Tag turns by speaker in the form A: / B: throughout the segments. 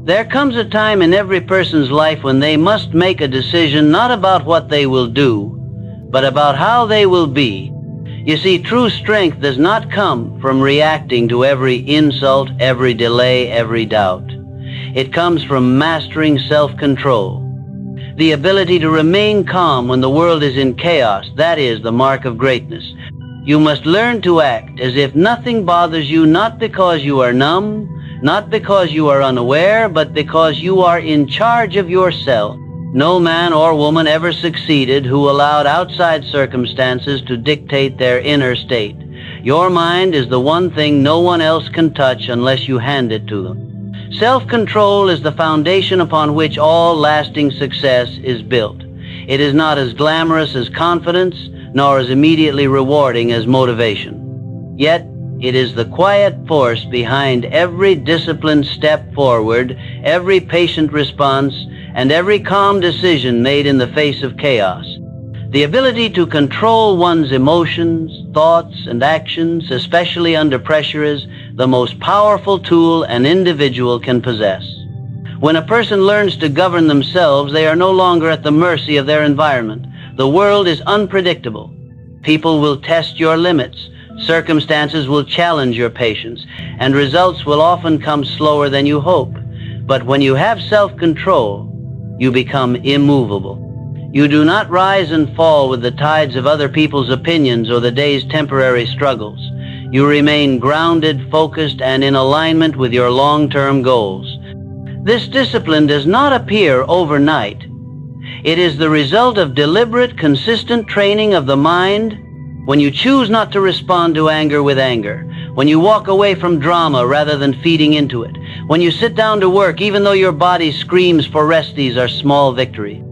A: There comes a time in every person's life when they must make a decision not about what they will do, but about how they will be. You see, true strength does not come from reacting to every insult, every delay, every doubt. It comes from mastering self-control. The ability to remain calm when the world is in chaos, that is the mark of greatness. You must learn to act as if nothing bothers you, not because you are numb, not because you are unaware, but because you are in charge of yourself. No man or woman ever succeeded who allowed outside circumstances to dictate their inner state. Your mind is the one thing no one else can touch unless you hand it to them. Self-control is the foundation upon which all lasting success is built. It is not as glamorous as confidence, nor as immediately rewarding as motivation. Yet, it is the quiet force behind every disciplined step forward, every patient response, and every calm decision made in the face of chaos. The ability to control one's emotions, thoughts, and actions, especially under pressure, is the most powerful tool an individual can possess. When a person learns to govern themselves, they are no longer at the mercy of their environment. The world is unpredictable. People will test your limits. Circumstances will challenge your patience, and results will often come slower than you hope. But when you have self-control, you become immovable. You do not rise and fall with the tides of other people's opinions or the day's temporary struggles. You remain grounded, focused, and in alignment with your long-term goals. This discipline does not appear overnight. It is the result of deliberate, consistent training of the mind. When you choose not to respond to anger with anger, when you walk away from drama rather than feeding into it, when you sit down to work even though your body screams for rest, these are small victories.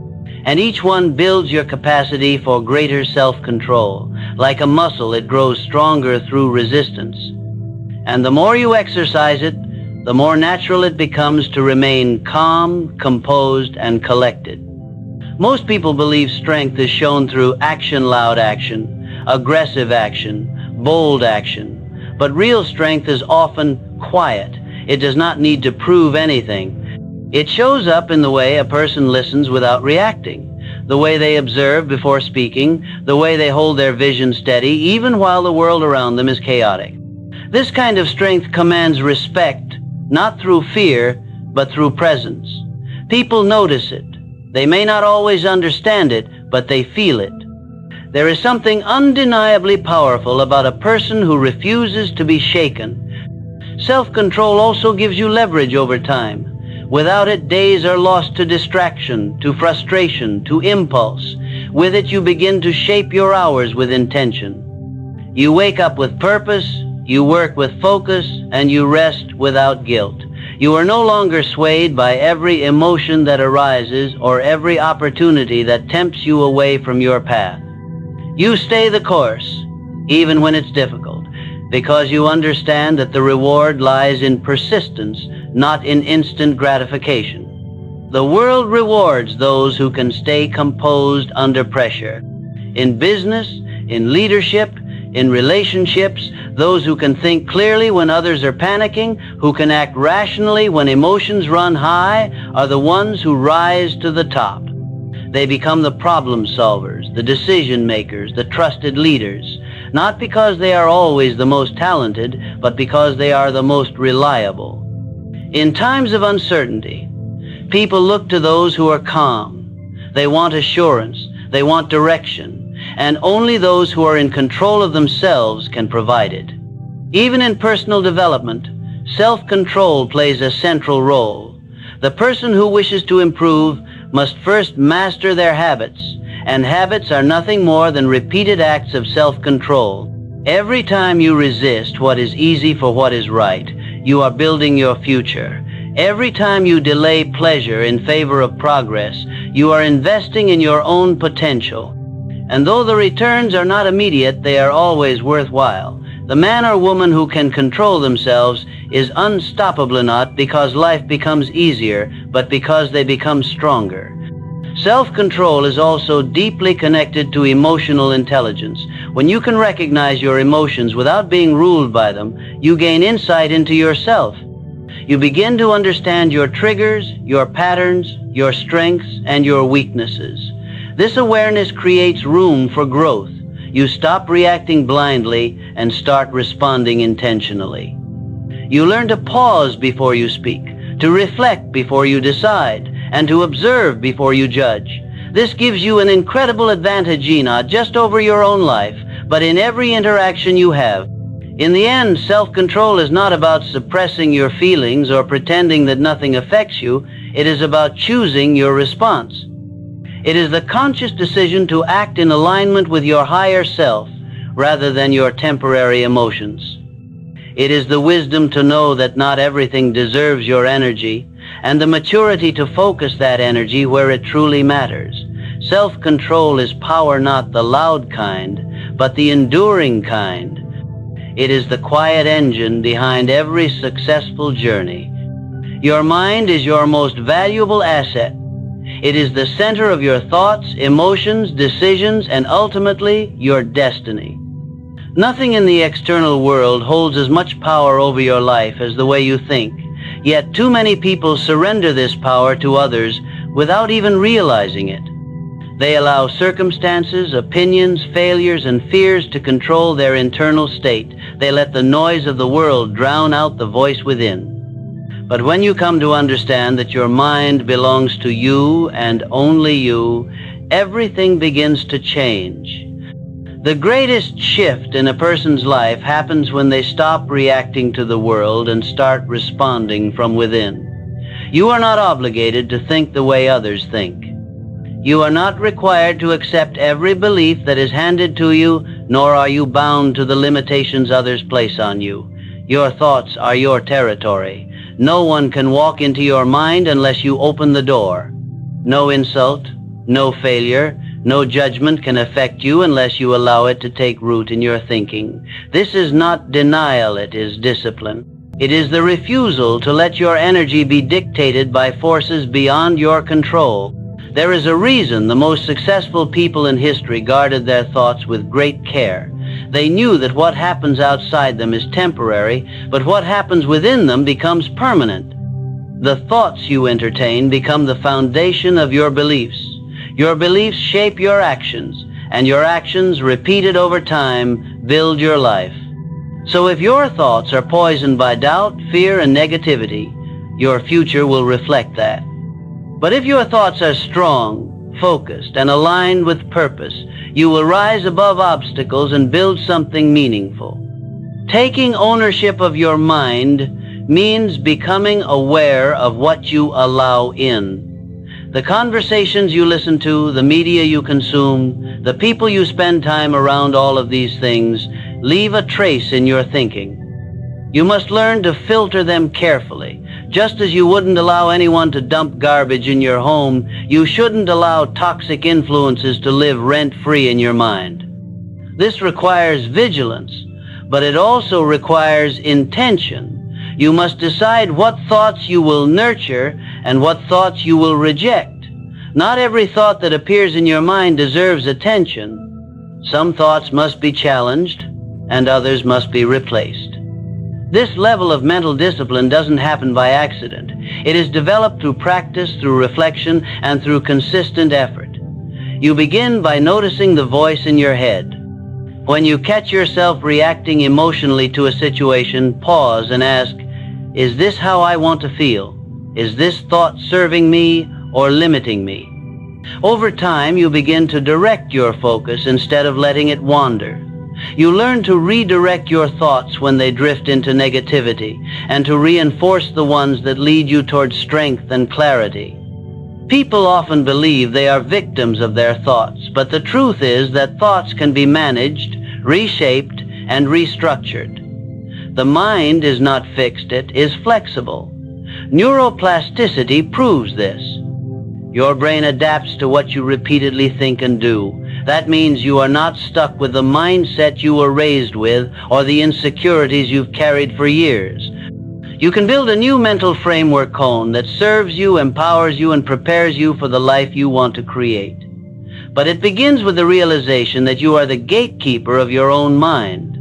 A: And each one builds your capacity for greater self-control. Like a muscle, it grows stronger through resistance. And the more you exercise it, the more natural it becomes to remain calm, composed, and collected. Most people believe strength is shown through action, loud action, aggressive action, bold action. But real strength is often quiet. It does not need to prove anything. It shows up in the way a person listens without reacting, the way they observe before speaking, the way they hold their vision steady, even while the world around them is chaotic. This kind of strength commands respect, not through fear, but through presence. People notice it. They may not always understand it, but they feel it. There is something undeniably powerful about a person who refuses to be shaken. Self-control also gives you leverage over time. Without it, days are lost to distraction, to frustration, to impulse. With it, you begin to shape your hours with intention. You wake up with purpose, you work with focus, and you rest without guilt. You are no longer swayed by every emotion that arises or every opportunity that tempts you away from your path. You stay the course, even when it's difficult, because you understand that the reward lies in persistence, not in instant gratification. The world rewards those who can stay composed under pressure. In business, in leadership, in relationships, those who can think clearly when others are panicking, who can act rationally when emotions run high, are the ones who rise to the top. They become the problem solvers, the decision makers, the trusted leaders, not because they are always the most talented, but because they are the most reliable. In times of uncertainty, people look to those who are calm. They want assurance, they want direction, and only those who are in control of themselves can provide it. Even in personal development, self-control plays a central role. The person who wishes to improve must first master their habits, and habits are nothing more than repeated acts of self-control. Every time you resist what is easy for what is right, you are building your future. Every time you delay pleasure in favor of progress, you are investing in your own potential. And though the returns are not immediate, they are always worthwhile. The man or woman who can control themselves is unstoppable, not because life becomes easier, but because they become stronger. Self-control is also deeply connected to emotional intelligence. When you can recognize your emotions without being ruled by them, you gain insight into yourself. You begin to understand your triggers, your patterns, your strengths, and your weaknesses. This awareness creates room for growth. You stop reacting blindly and start responding intentionally. You learn to pause before you speak, to reflect before you decide, and to observe before you judge. This gives you an incredible advantage not just over your own life, but in every interaction you have. In the end, self-control is not about suppressing your feelings or pretending that nothing affects you. It is about choosing your response. It is the conscious decision to act in alignment with your higher self rather than your temporary emotions. It is the wisdom to know that not everything deserves your energy, and the maturity to focus that energy where it truly matters. Self-control is power, not the loud kind, but the enduring kind. It is the quiet engine behind every successful journey. Your mind is your most valuable asset. It is the center of your thoughts, emotions, decisions, and ultimately your destiny. Nothing in the external world holds as much power over your life as the way you think. Yet too many people surrender this power to others without even realizing it. They allow circumstances, opinions, failures, and fears to control their internal state. They let the noise of the world drown out the voice within. But when you come to understand that your mind belongs to you and only you, everything begins to change. The greatest shift in a person's life happens when they stop reacting to the world and start responding from within. You are not obligated to think the way others think. You are not required to accept every belief that is handed to you, nor are you bound to the limitations others place on you. Your thoughts are your territory. No one can walk into your mind unless you open the door. No insult, no failure, no judgment can affect you unless you allow it to take root in your thinking. This is not denial, it is discipline. It is the refusal to let your energy be dictated by forces beyond your control. There is a reason the most successful people in history guarded their thoughts with great care. They knew that what happens outside them is temporary, but what happens within them becomes permanent. The thoughts you entertain become the foundation of your beliefs. Your beliefs shape your actions, and your actions, repeated over time, build your life. So if your thoughts are poisoned by doubt, fear, and negativity, your future will reflect that. But if your thoughts are strong, focused, and aligned with purpose, you will rise above obstacles and build something meaningful. Taking ownership of your mind means becoming aware of what you allow in. The conversations you listen to, the media you consume, the people you spend time around, all of these things leave a trace in your thinking. You must learn to filter them carefully. Just as you wouldn't allow anyone to dump garbage in your home, you shouldn't allow toxic influences to live rent-free in your mind. This requires vigilance, but it also requires intention. You must decide what thoughts you will nurture and what thoughts you will reject. Not every thought that appears in your mind deserves attention. Some thoughts must be challenged, and others must be replaced. This level of mental discipline doesn't happen by accident. It is developed through practice, through reflection, and through consistent effort. You begin by noticing the voice in your head. When you catch yourself reacting emotionally to a situation, pause and ask, is this how I want to feel? Is this thought serving me or limiting me? Over time, you begin to direct your focus instead of letting it wander. You learn to redirect your thoughts when they drift into negativity and to reinforce the ones that lead you towards strength and clarity. People often believe they are victims of their thoughts, but the truth is that thoughts can be managed, reshaped, and restructured. The mind is not fixed, it is flexible. Neuroplasticity proves this. Your brain adapts to what you repeatedly think and do. That means you are not stuck with the mindset you were raised with or the insecurities you've carried for years. You can build a new mental framework cone that serves you, empowers you, and prepares you for the life you want to create. But it begins with the realization that you are the gatekeeper of your own mind.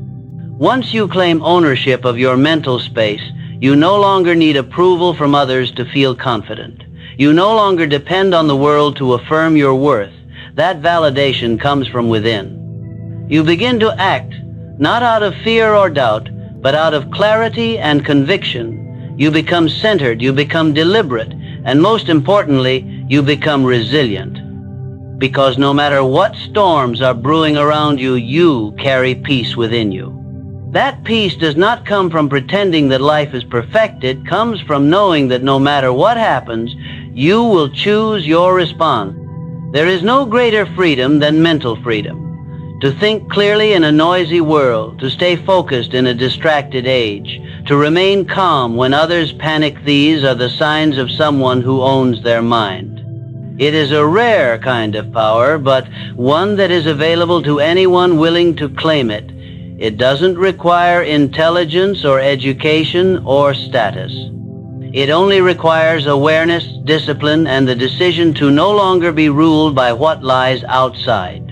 A: Once you claim ownership of your mental space, You no longer need approval from others to feel confident. You no longer depend on the world to affirm your worth. That validation comes from within. You begin to act, not out of fear or doubt, but out of clarity and conviction. You become centered, you become deliberate, and most importantly, you become resilient. Because no matter what storms are brewing around you, you carry peace within you. That peace does not come from pretending that life is perfect. It comes from knowing that no matter what happens, you will choose your response. There is no greater freedom than mental freedom. To think clearly in a noisy world, to stay focused in a distracted age, to remain calm when others panic. These are the signs of someone who owns their mind. It is a rare kind of power, but one that is available to anyone willing to claim it. It doesn't require intelligence or education or status. It only requires awareness, discipline, and the decision to no longer be ruled by what lies outside.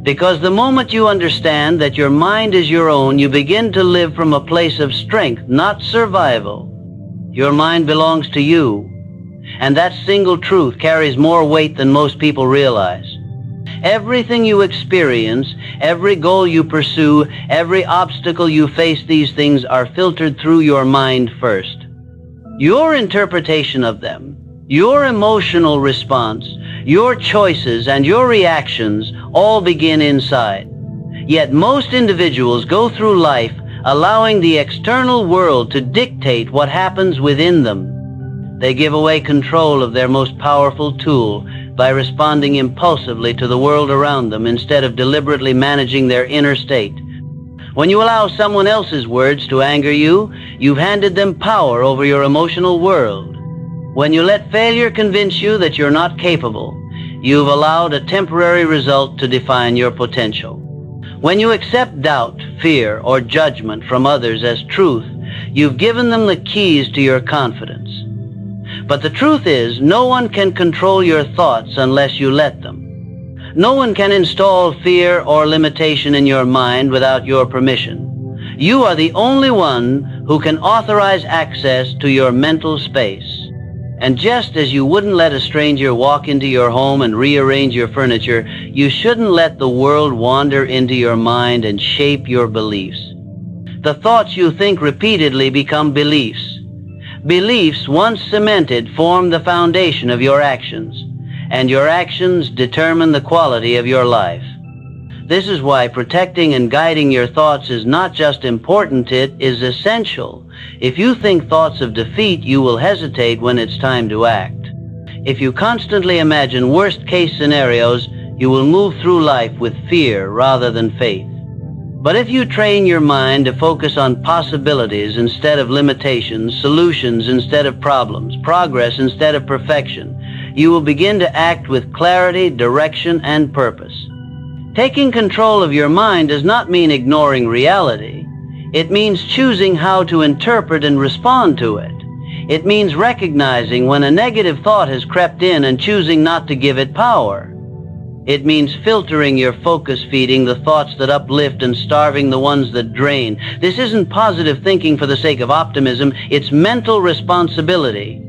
A: Because the moment you understand that your mind is your own, you begin to live from a place of strength, not survival. Your mind belongs to you, and that single truth carries more weight than most people realize. Everything you experience, every goal you pursue, every obstacle you face, these things are filtered through your mind first. Your interpretation of them, your emotional response, your choices, and your reactions all begin inside. Yet most individuals go through life allowing the external world to dictate what happens within them. They give away control of their most powerful tool by responding impulsively to the world around them instead of deliberately managing their inner state. When you allow someone else's words to anger you, you've handed them power over your emotional world. When you let failure convince you that you're not capable, you've allowed a temporary result to define your potential. When you accept doubt, fear, or judgment from others as truth, you've given them the keys to your confidence. But the truth is, no one can control your thoughts unless you let them. No one can install fear or limitation in your mind without your permission. You are the only one who can authorize access to your mental space. And just as you wouldn't let a stranger walk into your home and rearrange your furniture, you shouldn't let the world wander into your mind and shape your beliefs. The thoughts you think repeatedly become beliefs. Beliefs, once cemented, form the foundation of your actions, and your actions determine the quality of your life. This is why protecting and guiding your thoughts is not just important, it is essential. If you think thoughts of defeat, you will hesitate when it's time to act. If you constantly imagine worst-case scenarios, you will move through life with fear rather than faith. But if you train your mind to focus on possibilities instead of limitations, solutions instead of problems, progress instead of perfection, you will begin to act with clarity, direction, and purpose. Taking control of your mind does not mean ignoring reality. It means choosing how to interpret and respond to it. It means recognizing when a negative thought has crept in and choosing not to give it power. It means filtering your focus, feeding the thoughts that uplift and starving the ones that drain. This isn't positive thinking for the sake of optimism. It's mental responsibility.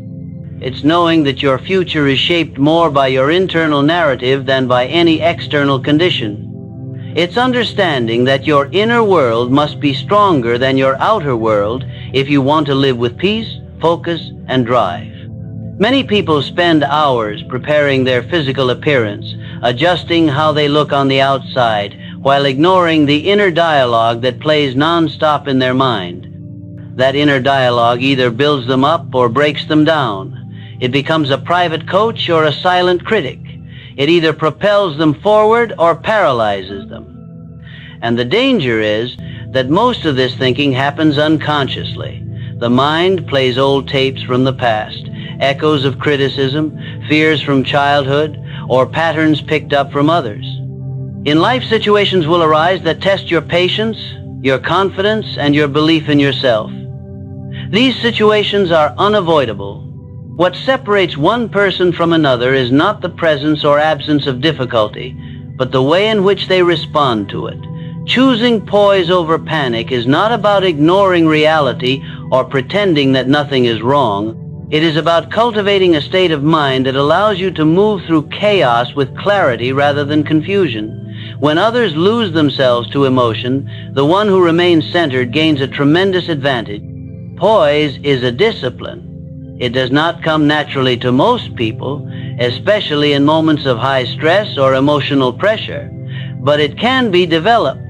A: It's knowing that your future is shaped more by your internal narrative than by any external condition. It's understanding that your inner world must be stronger than your outer world if you want to live with peace, focus, and drive. Many people spend hours preparing their physical appearance, adjusting how they look on the outside, while ignoring the inner dialogue that plays non-stop in their mind. That inner dialogue either builds them up or breaks them down. It becomes a private coach or a silent critic. It either propels them forward or paralyzes them. And the danger is that most of this thinking happens unconsciously. The mind plays old tapes from the past, echoes of criticism, fears from childhood, or patterns picked up from others. In life, situations will arise that test your patience, your confidence, and your belief in yourself. These situations are unavoidable. What separates one person from another is not the presence or absence of difficulty, but the way in which they respond to it. Choosing poise over panic is not about ignoring reality or pretending that nothing is wrong. It is about cultivating a state of mind that allows you to move through chaos with clarity rather than confusion. When others lose themselves to emotion, the one who remains centered gains a tremendous advantage. Poise is a discipline. It does not come naturally to most people, especially in moments of high stress or emotional pressure, but it can be developed.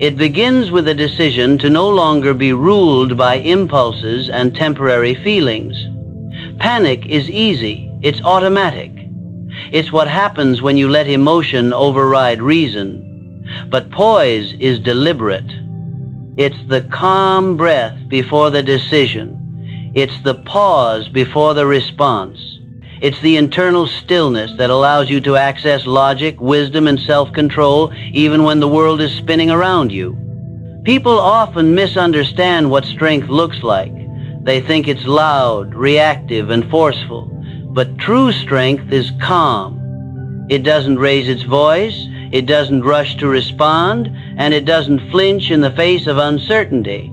A: It begins with a decision to no longer be ruled by impulses and temporary feelings. Panic is easy. It's automatic. It's what happens when you let emotion override reason. But poise is deliberate. It's the calm breath before the decision. It's the pause before the response. It's the internal stillness that allows you to access logic, wisdom, and self-control even when the world is spinning around you. People often misunderstand what strength looks like. They think it's loud, reactive, and forceful. But true strength is calm. It doesn't raise its voice, it doesn't rush to respond, and it doesn't flinch in the face of uncertainty.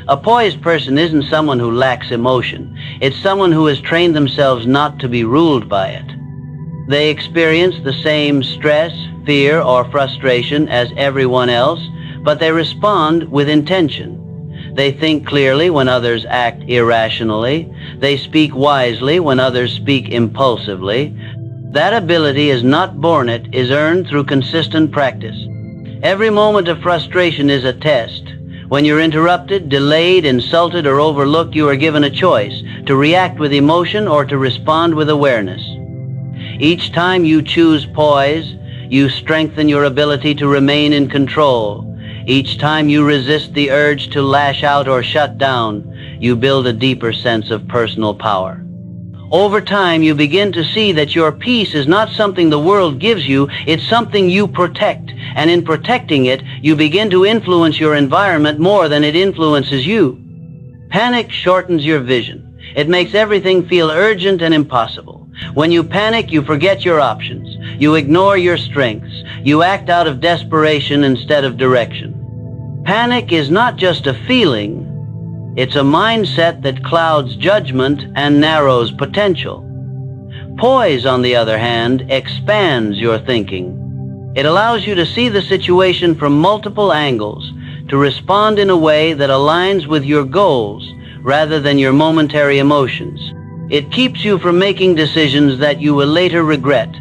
A: A poised person isn't someone who lacks emotion. It's someone who has trained themselves not to be ruled by it. They experience the same stress, fear, or frustration as everyone else, but they respond with intention. They think clearly when others act irrationally. They speak wisely when others speak impulsively. That ability is not born, it is earned through consistent practice. Every moment of frustration is a test. When you're interrupted, delayed, insulted, or overlooked, you are given a choice to react with emotion or to respond with awareness. Each time you choose poise, you strengthen your ability to remain in control. Each time you resist the urge to lash out or shut down, you build a deeper sense of personal power. Over time, you begin to see that your peace is not something the world gives you, it's something you protect. And in protecting it, you begin to influence your environment more than it influences you. Panic shortens your vision. It makes everything feel urgent and impossible. When you panic, you forget your options. You ignore your strengths. You act out of desperation instead of direction. Panic is not just a feeling. It's a mindset that clouds judgment and narrows potential. Poise, on the other hand, expands your thinking. It allows you to see the situation from multiple angles, to respond in a way that aligns with your goals rather than your momentary emotions. It keeps you from making decisions that you will later regret,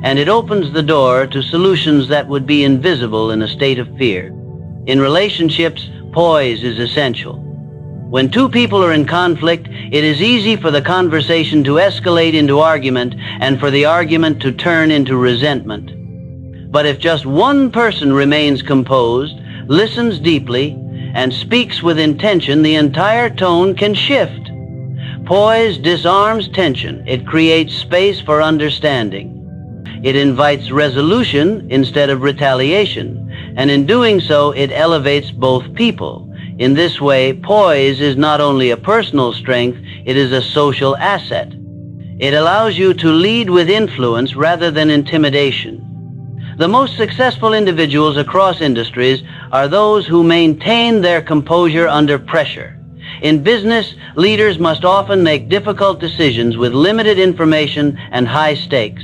A: and it opens the door to solutions that would be invisible in a state of fear. In relationships, poise is essential. When two people are in conflict, it is easy for the conversation to escalate into argument and for the argument to turn into resentment. But if just one person remains composed, listens deeply, and speaks with intention, the entire tone can shift. Poise disarms tension. It creates space for understanding. It invites resolution instead of retaliation, and in doing so, it elevates both people. In this way, poise is not only a personal strength, it is a social asset. It allows you to lead with influence rather than intimidation. The most successful individuals across industries are those who maintain their composure under pressure. In business, leaders must often make difficult decisions with limited information and high stakes.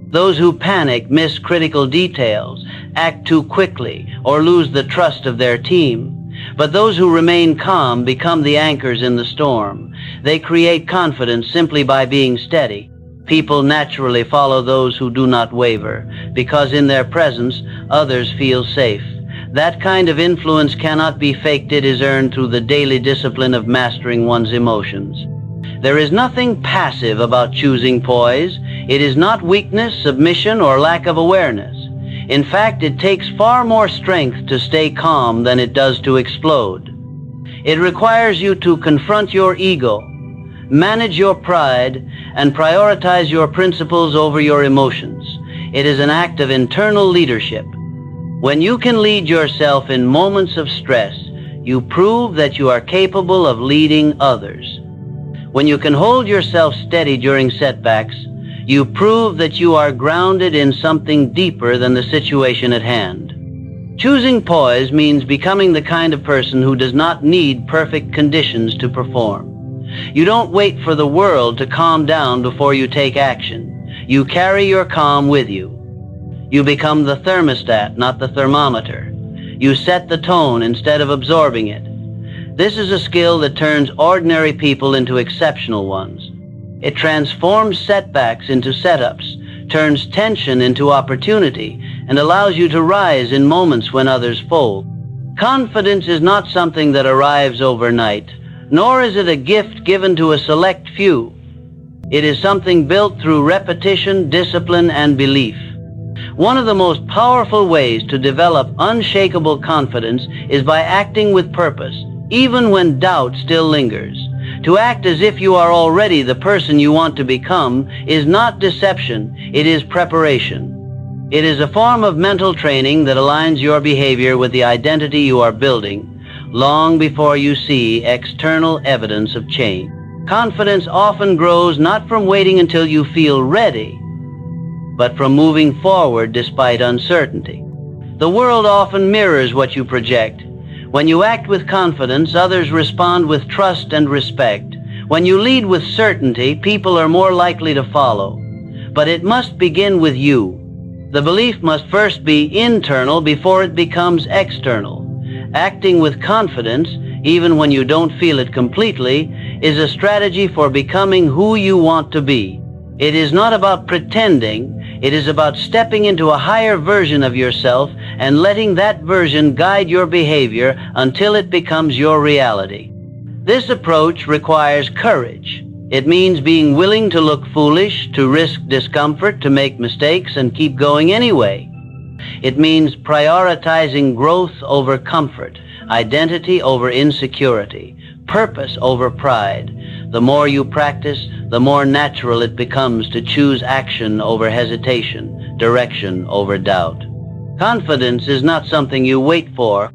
A: Those who panic miss critical details, act too quickly, or lose the trust of their team. But those who remain calm become the anchors in the storm. They create confidence simply by being steady. People naturally follow those who do not waver, because in their presence, others feel safe. That kind of influence cannot be faked. It is earned through the daily discipline of mastering one's emotions. There is nothing passive about choosing poise. It is not weakness, submission, or lack of awareness. In fact, it takes far more strength to stay calm than it does to explode. It requires you to confront your ego, manage your pride, and prioritize your principles over your emotions. It is an act of internal leadership. When you can lead yourself in moments of stress, you prove that you are capable of leading others. When you can hold yourself steady during setbacks, you prove that you are grounded in something deeper than the situation at hand. Choosing poise means becoming the kind of person who does not need perfect conditions to perform. You don't wait for the world to calm down before you take action. You carry your calm with you. You become the thermostat, not the thermometer. You set the tone instead of absorbing it. This is a skill that turns ordinary people into exceptional ones. It transforms setbacks into setups, turns tension into opportunity, and allows you to rise in moments when others fold. Confidence is not something that arrives overnight, nor is it a gift given to a select few. It is something built through repetition, discipline, and belief. One of the most powerful ways to develop unshakable confidence is by acting with purpose, even when doubt still lingers. To act as if you are already the person you want to become is not deception, it is preparation. It is a form of mental training that aligns your behavior with the identity you are building, long before you see external evidence of change. Confidence often grows not from waiting until you feel ready, but from moving forward despite uncertainty. The world often mirrors what you project. When you act with confidence, others respond with trust and respect. When you lead with certainty, people are more likely to follow. But it must begin with you. The belief must first be internal before it becomes external. Acting with confidence, even when you don't feel it completely, is a strategy for becoming who you want to be. It is not about pretending, it is about stepping into a higher version of yourself and letting that version guide your behavior until it becomes your reality. This approach requires courage. It means being willing to look foolish, to risk discomfort, to make mistakes, and keep going anyway. It means prioritizing growth over comfort, identity over insecurity, purpose over pride. The more you practice, the more natural it becomes to choose action over hesitation, direction over doubt. Confidence is not something you wait for,